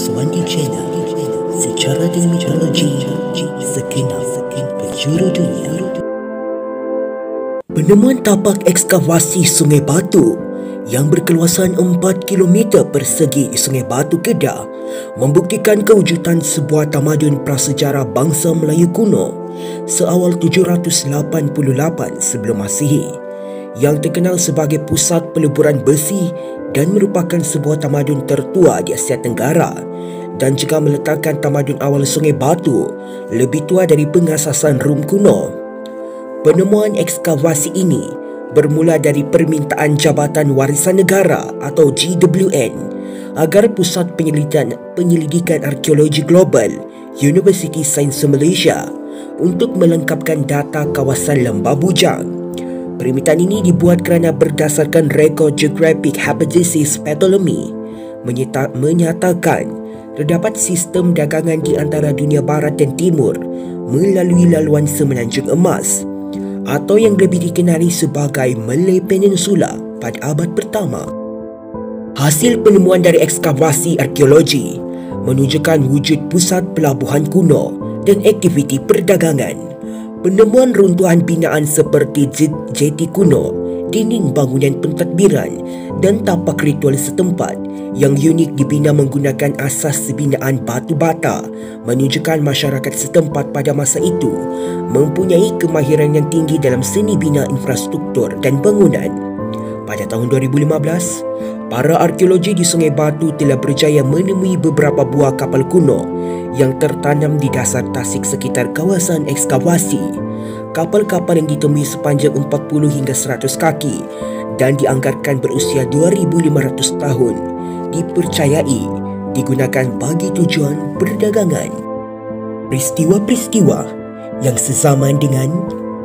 Swandi Channel, secara dan mitologi sekenal penjuru dunia. Penemuan tapak ekskavasi Sungai Batu yang berkeluasan 4 km persegi di Sungai Batu Kedah membuktikan kewujudan sebuah tamadun prasejarah bangsa Melayu kuno seawal 788 sebelum Masihi yang terkenal sebagai pusat peleburan besi dan merupakan sebuah tamadun tertua di Asia Tenggara, dan juga meletakkan tamadun awal Sungai Batu lebih tua dari pengasasan Rom kuno. Penemuan ekskavasi ini bermula dari permintaan Jabatan Warisan Negara atau JWN agar Pusat Penyelidikan Arkeologi Global Universiti Sains Malaysia untuk melengkapkan data kawasan Lembah Bujang. Permintaan ini dibuat kerana berdasarkan rekod Geographic Hypothesis Ptolemy menyatakan terdapat sistem dagangan di antara dunia barat dan timur melalui laluan Semenanjung Emas atau yang lebih dikenali sebagai Malay Peninsula pada abad pertama. Hasil penemuan dari ekskavasi arkeologi menunjukkan wujud pusat pelabuhan kuno dan aktiviti perdagangan. Penemuan runtuhan binaan seperti jeti kuno, dinding bangunan pentadbiran dan tapak ritual setempat yang unik dibina menggunakan asas binaan batu bata menunjukkan masyarakat setempat pada masa itu mempunyai kemahiran yang tinggi dalam seni bina infrastruktur dan bangunan. Pada tahun 2015, para arkeologi di Sungai Batu telah berjaya menemui beberapa buah kapal kuno yang tertanam di dasar tasik sekitar kawasan ekskavasi. Kapal-kapal yang ditemui sepanjang 40 hingga 100 kaki dan dianggarkan berusia 2,500 tahun dipercayai digunakan bagi tujuan perdagangan. Peristiwa-peristiwa yang sezaman dengan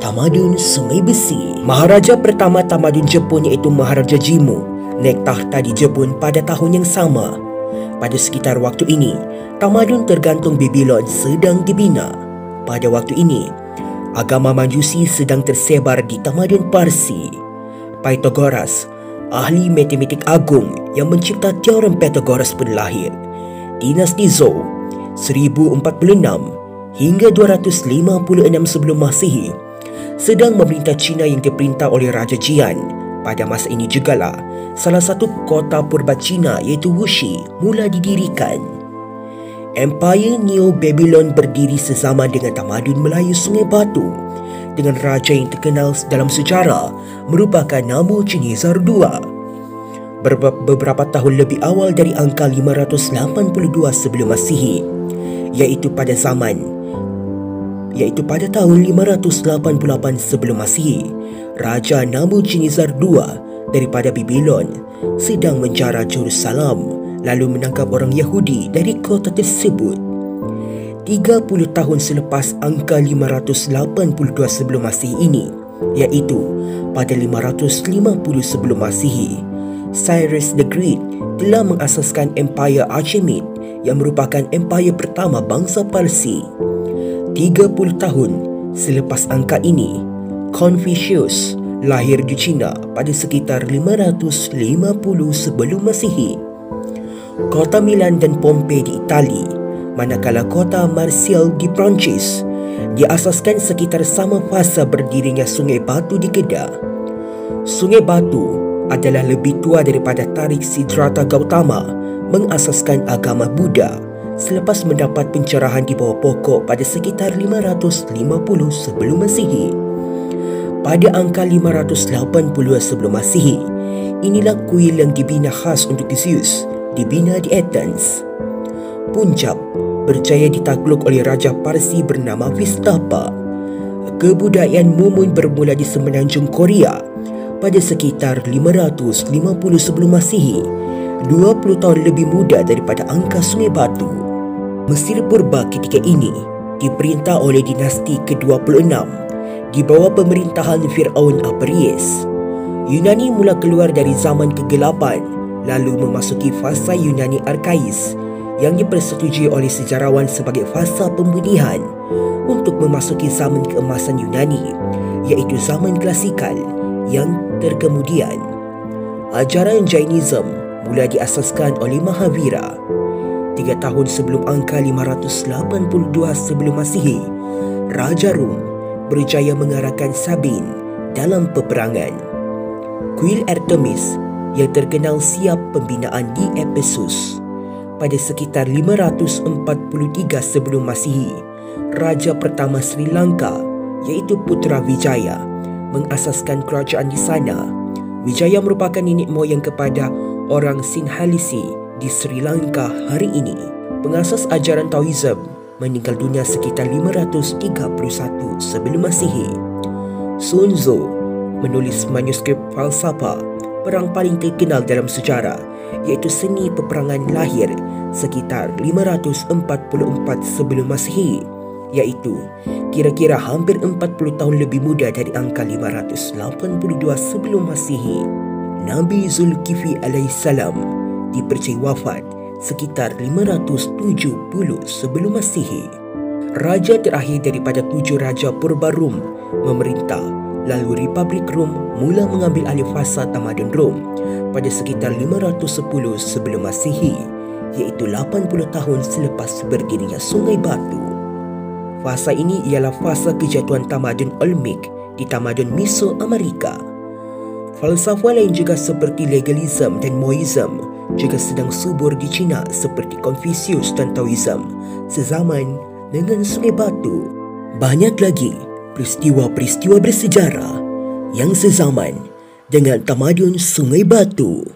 tamadun Sungai Besi. Maharaja pertama tamadun Jepun iaitu Maharaja Jimmu naik takhta di Jepun pada tahun yang sama. Pada sekitar waktu ini, tamadun tergantung Babylon sedang dibina. Pada waktu ini, agama Majusi sedang tersebar di tamadun Parsi. Pythagoras, ahli matematik agung yang mencipta teorem Pythagoras pun lahir. Dinasti Zhou 1046 hingga 256 sebelum Masihi sedang memerintah China yang diperintah oleh Raja Jian. Pada masa ini jugalah salah satu kota purba China iaitu Wuxi mula didirikan. Empire Neo-Babylon berdiri sezaman dengan tamadun Melayu Sungai Batu dengan raja yang terkenal dalam sejarah merupakan Namo Chinizar II. Beberapa tahun lebih awal dari angka 582 sebelum Masihi, iaitu pada tahun 588 sebelum Masihi, Raja Namo Chinizar II daripada Babylon sedang menjara Jerusalem lalu menangkap orang Yahudi dari kota tersebut. 30 tahun selepas angka 582 sebelum Masihi ini, iaitu pada 550 sebelum Masihi, Cyrus the Great telah mengasaskan Empire Achaemenid yang merupakan empire pertama bangsa Parsi. 30 tahun selepas angka ini, Confucius lahir di China pada sekitar 550 sebelum Masihi. Kota Milan dan Pompei di Itali, manakala kota Marseille di Perancis diasaskan sekitar sama fasa berdirinya Sungai Batu di Kedah. Sungai Batu adalah lebih tua daripada Tarik Siddhartha Gautama mengasaskan agama Buddha selepas mendapat pencerahan di bawah pokok pada sekitar 550 sebelum Masihi. Pada angka 580 sebelum Masihi, inilah kuil yang dibina khas untuk Zeus dibina di Athens. Punjab berjaya ditakluk oleh Raja Parsi bernama Vistapa. Kebudayaan Mumun bermula di Semenanjung Korea pada sekitar 550 sebelum Masihi, 20 tahun lebih muda daripada angka Sungai Batu. Mesir purba ketika ini diperintah oleh dinasti ke-26 di bawah pemerintahan Firaun Apries. Yunani mula keluar dari zaman kegelapan lalu memasuki fasa Yunani Arkais yang dipersetujui oleh sejarawan sebagai fasa pembudihan untuk memasuki zaman keemasan Yunani, iaitu zaman klasikal yang terkemudian. Ajaran Jainism mula diasaskan oleh Mahavira. 3 tahun sebelum angka 582 sebelum Masihi, Raja Rom berjaya mengarahkan Sabin dalam peperangan. Kuil Artemis yang terkenal siap pembinaan di Ephesus. Pada sekitar 543 sebelum Masihi, Raja pertama Sri Lanka iaitu Putra Wijaya mengasaskan kerajaan di sana. Wijaya merupakan nenek moyang kepada orang Sinhalese di Sri Lanka hari ini. Pengasas ajaran Taoism meninggal dunia sekitar 531 sebelum Masihi. Sun Tzu menulis manuskrip falsafah perang paling terkenal dalam sejarah iaitu Seni Peperangan lahir sekitar 544 sebelum Masihi, iaitu kira-kira hampir 40 tahun lebih muda dari angka 582 sebelum Masihi. Nabi Zulkifli alaihissalam dipercayai wafat sekitar 570 sebelum Masihi. Raja terakhir daripada 7 raja purba Rom memerintah, lalu Republik Rom mula mengambil alih fasa tamadun Rom pada sekitar 510 sebelum Masihi, iaitu 80 tahun selepas berdirinya Sungai Batu. Fasa ini ialah fasa kejatuhan tamadun Olmec di tamadun Mesoamerika. Falsafah lain juga seperti legalism dan Moism juga sedang subur di China seperti Confucius dan Taoism sezaman dengan Sungai Batu. Banyak lagi peristiwa-peristiwa bersejarah yang sezaman dengan tamadun Sungai Batu.